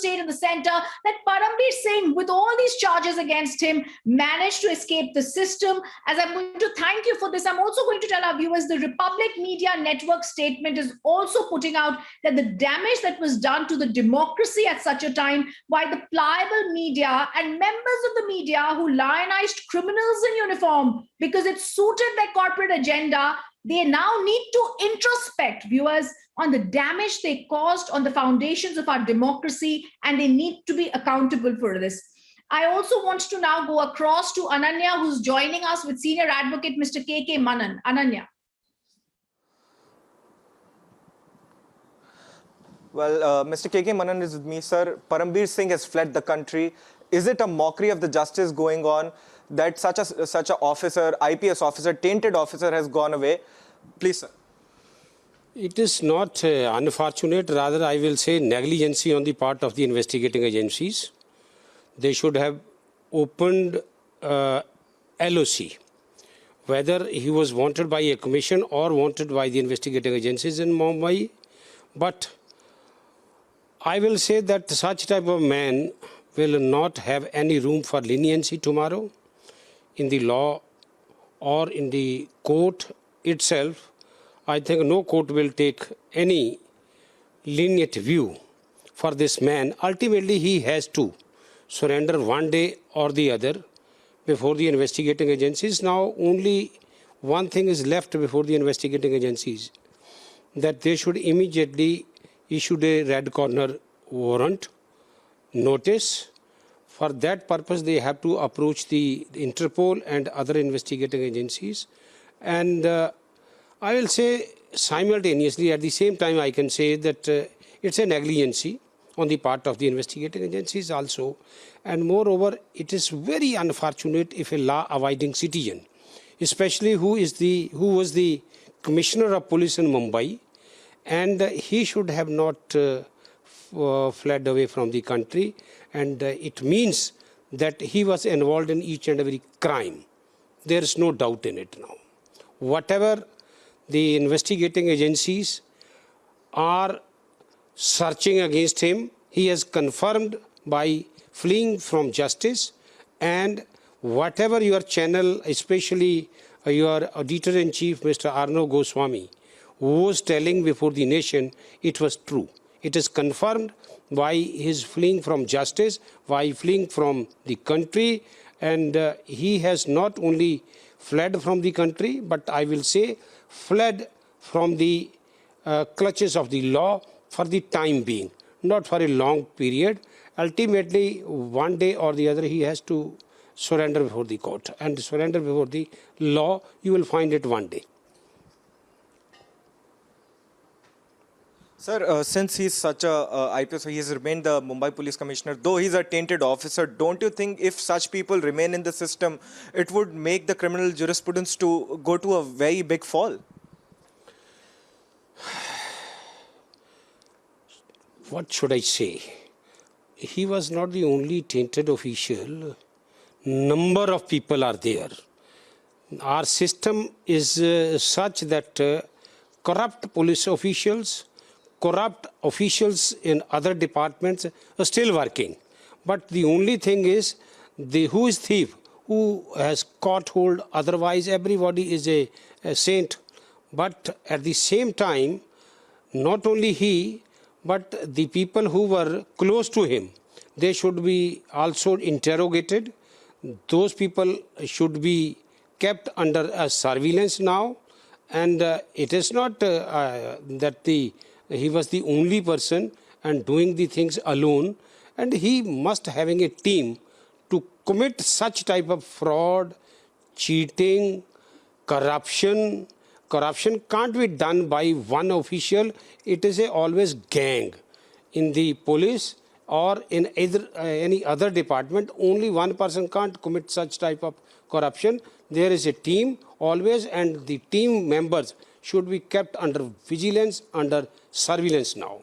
state in the center, that Parambir Singh, with all these charges against him, managed to escape the system. As I'm going to thank you for this, I'm also going to tell our viewers the Republic Media Network statement is also putting out that the damage that was done to the democracy at such a time by the pliable media and members of the media who lionized criminals in uniform because it suited their corporate agenda, they now need to introspect, viewers, on the damage they caused on the foundations of our democracy, and they need to be accountable for this. I also want to now go across to Ananya, who's joining us with Senior Advocate Mr. K.K. Manan. Ananya. Well, Mr. K.K. Manan is with me, sir. Parambir Singh has fled the country. Is it a mockery of the justice going on that such a officer, IPS officer, tainted officer has gone away? Please, sir. It is not unfortunate, rather I will say negligence on the part of the investigating agencies. They should have opened LOC, whether he was wanted by a commission or wanted by the investigating agencies in Mumbai. But I will say that such type of man will not have any room for leniency tomorrow in the law or in the court itself. I think no court will take any lenient view for this man. Ultimately, he has to surrender one day or the other before the investigating agencies. Now, only one thing is left before the investigating agencies, that they should immediately issue a red corner warrant notice. For that purpose, they have to approach the Interpol and other investigating agencies. And I will say simultaneously, at the same time, I can say that it's a negligence on the part of the investigating agencies also. And moreover, it is very unfortunate if a law-abiding citizen, especially who was the Commissioner of Police in Mumbai, and he should have not fled away from the country. And it means that he was involved in each and every crime. There is no doubt in it now. Whatever the investigating agencies are searching against him, he has confirmed by fleeing from justice. And whatever your channel, especially your editor-in-chief, Mr. Arnav Goswami, was telling before the nation, it was true. It is confirmed by his fleeing from justice, by fleeing from the country. And he has not only fled from the country, but I will say fled from the clutches of the law for the time being, not for a long period. Ultimately, one day or the other, he has to surrender before the court. And surrender before the law, you will find it one day. Sir, since he's such a IPS, he has remained the Mumbai Police Commissioner, though he's a tainted officer, don't you think if such people remain in the system, it would make the criminal jurisprudence to go to a very big fall? What should I say? He was not the only tainted official. Number of people are there. Our system is such that corrupt police officials, corrupt officials in other departments are still working. But the only thing is, who is thief, who has caught hold, otherwise everybody is a saint. But at the same time, not only he, but the people who were close to him, they should be also interrogated. Those people should be kept under surveillance now. And it is not that he was the only person and doing the things alone. And he must having a team to commit such type of fraud, cheating, corruption. Corruption can't be done by one official. It is always gang. In the police or in either any other department, only one person can't commit such type of corruption. There is a team always, and the team members should be kept under vigilance, under surveillance now.